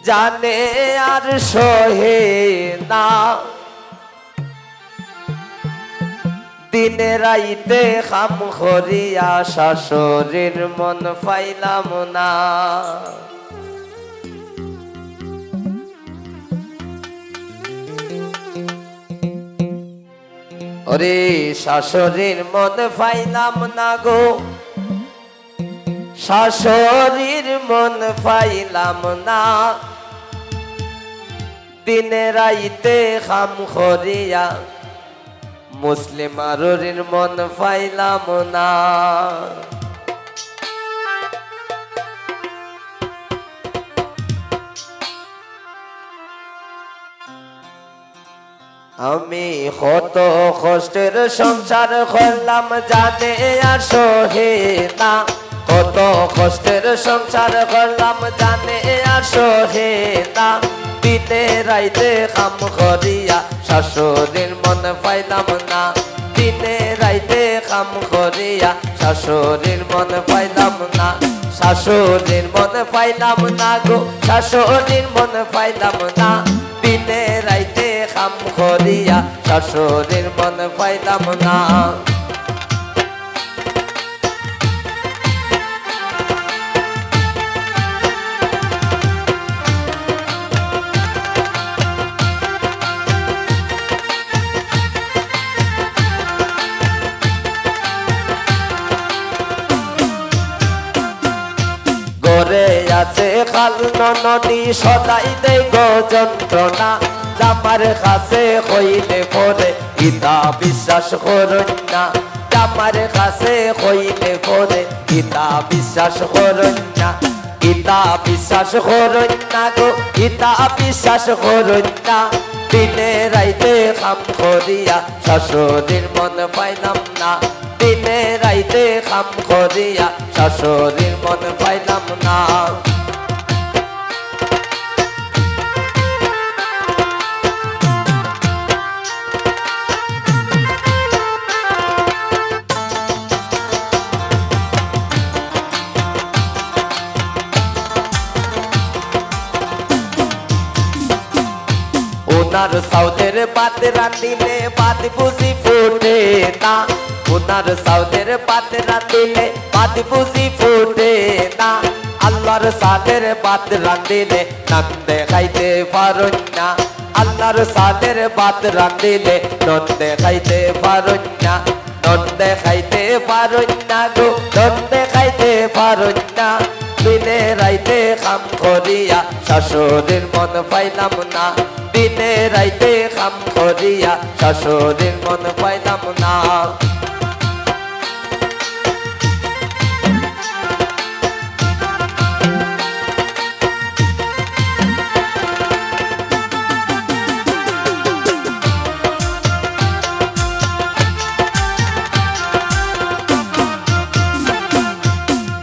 জানে আর সহে না দিনে রাইতে খাম করিয়া শাশুড়ির মন পাইলাম না ওরে শাশুড়ির মন পাইলাম না গো শাশুড়ির মন পাইলাম না দিনে রাইতে খাম করিয়া মুসলিম আরুরির মন পাইলাম না আমি কত কষ্টের সংসার করলাম জানে আর সহে না কত কষ্টের সংসার করলাম জানে আর সহে না দিনে রাইতে কাম করিয়া শাশুড়ির মন পাইলাম না দিনে রাইতে কাম করিয়া শাশুড়ির মন পাইলাম না শাশুড়ির মন পাইলাম না গো শাশুড়ির মন পাইলাম না দিনে রাইতে কাম করিয়া শাশুড়ির মন পাইলাম না ঘরে আছে খাল নদী সদাই দেয় গো যন্ত্রণা জামার কাছে কইলে পরে ইতা বিশ্বাস করুন না জামার কাছে কইলে পরে ইতা বিশ্বাস করুন না ইতা বিশ্বাস করুন না গো ইতা বিশ্বাস করুন না দিনে রাইতে কাম করিয়া শাশুড়ির মন পাইলাম না দিনে রাইতে কাম করিয়া শাশুড়ির মন পাইলাম না উনার সাউদের পাত রাঁধিলে পাত বুঝি ফুটে না উনার সাউদের পাত রাঁধিলে পাত বুঝি ফুটে না আল্লাহর সাদের পাত রাঁধিলে নাম দেখাইতে পারুন না আল্লাহর সাদের পাত রাঁধিলে নন দেখাইতে পারুন না নন দেখাইতে পারুন না গো নন দেখাইতে পারুন না দিনে রাইতে কাম করিয়া শাশুড়ির মন পাইলাম না দিনে রাইতে কাম করিয়া শাশুড়ির মন পাইলাম না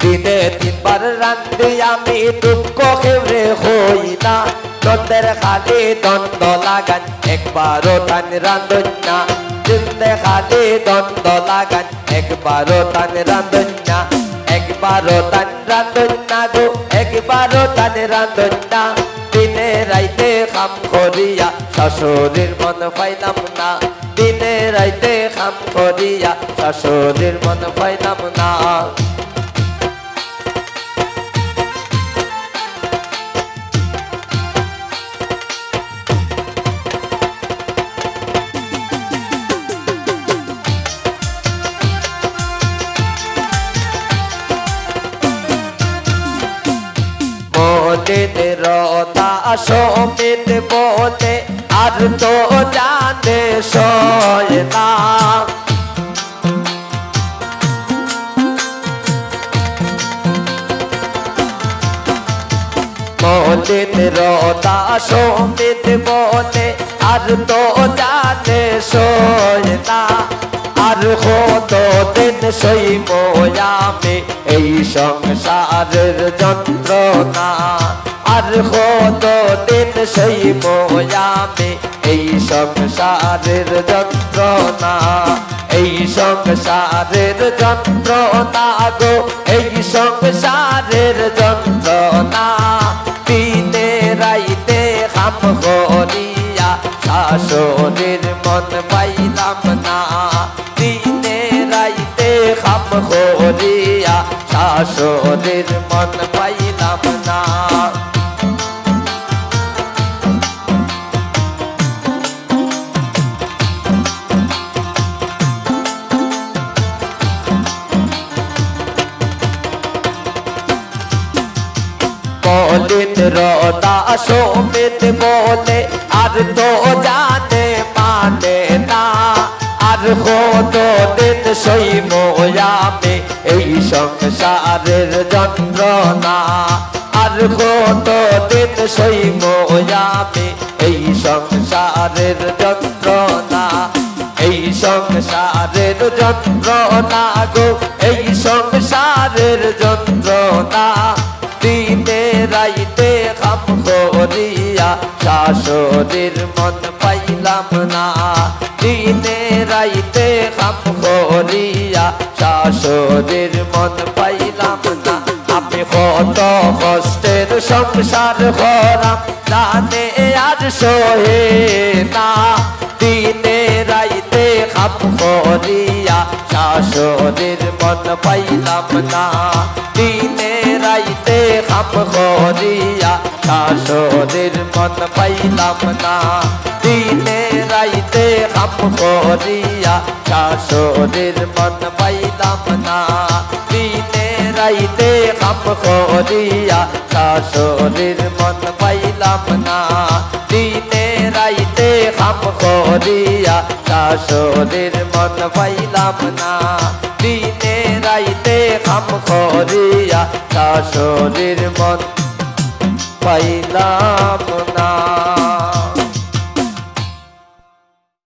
দিনে তিনবার রান্ধি আমি দুঃখ খেয়ে হই না দ্বন্দ্বের খালি দ্বন্দ্ব লাগান একবারও তান রান্ধন না দিনে খালি দ্বন্দ্ব লাগান একবারও তান রান্ধন না একবারও তান রান্ধন না গো একবারও তান রান্ধন না দিনে রাইতে কাম করিয়া শাশুড়ির মন পাইলাম না দিনে রাইতে কাম করিয়া শাশুড়ির মন পাইলাম না মনের রতা সমিত বলে আর তো জানে সয় না মনের রতা সমিত বলে আর তো জানে সয় না আর কত দিন সইব আমি এই সংসারের যন্ত্রণা আর কত দিন সইব আমি এই সংসারের যন্ত্রণা এই সংসারের যন্ত্রণা গো এই সংসারের যন্ত্রণা দিনে রাই খাম করিয়া শাশুড়ির মন পাইলাম না দিনে রাইতে খাম করিয়া শাশুড়ির মন পাইলাম না বলেন রোদা সমেত বলে আর তো জানে মানে না আর কত দিন সইব আমি এই সংসারের যন্ত্রণা আর কত দিন সইব আমি এই সংসারের যন্ত্রণা এই সংসারের যন্ত্রণা গো এই সংসারের যন্ত্রণা দিনে রাইতে খাম করিয়া শাশুড়ির মন পাইলাম না দিনে রাইতে খাম করিয়া শাশুড়ির মন পাইলাম না আমি কত কষ্টের সংসার করাম জানে আর সহে না দিনে রাইতে খাম করিয়া শাশুড়ির মন পাইলাম না দিনে রাইতে খাম করিয়া শাশুড়ির মন পাইলাম না দিনে রাইতে খাম করিয়া শাশুড়ির মন পাইলাম না দিনে রাইতে খাম করিয়া শাশুড়ির মন পাইলাম না দিনে রাইতে খাম করিয়া শাশুড়ির মন পাইলাম না দিনে রাইতে খাম করিয়া শাশুড়ির মন পাইলাম